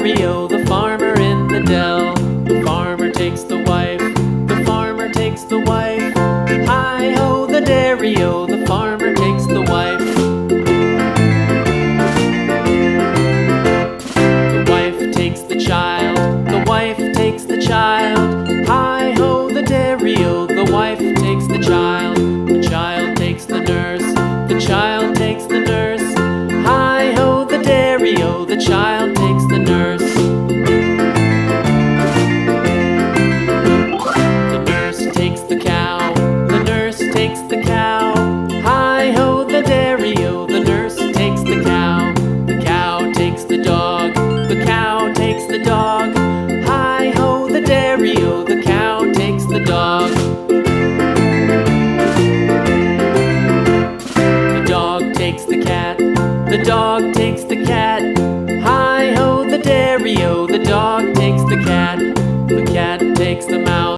dairy-o, the farmer in the dell. The farmer takes the wife, the farmer takes the wife. Hi-ho, the dairy-o, the farmer takes the wife. The wife takes the child, the wife takes the child. Hi-ho, the dairy-o, the wife takes the child. The child takes the nurse, the child takes the nurse. Hi-ho, the dairy-o, the child takes the nurse. The nurse takes the cow, the nurse takes the cow. Hi-ho, the dairy-o, the nurse takes the cow. The cow takes the dog, the cow takes the dog. Hi-ho, the dairy-o, the cow takes the dog. The dog takes the cat, the dog takes the cat. Hi-ho, the dairy-o, the dog takes the cat. The cat takes the mouse.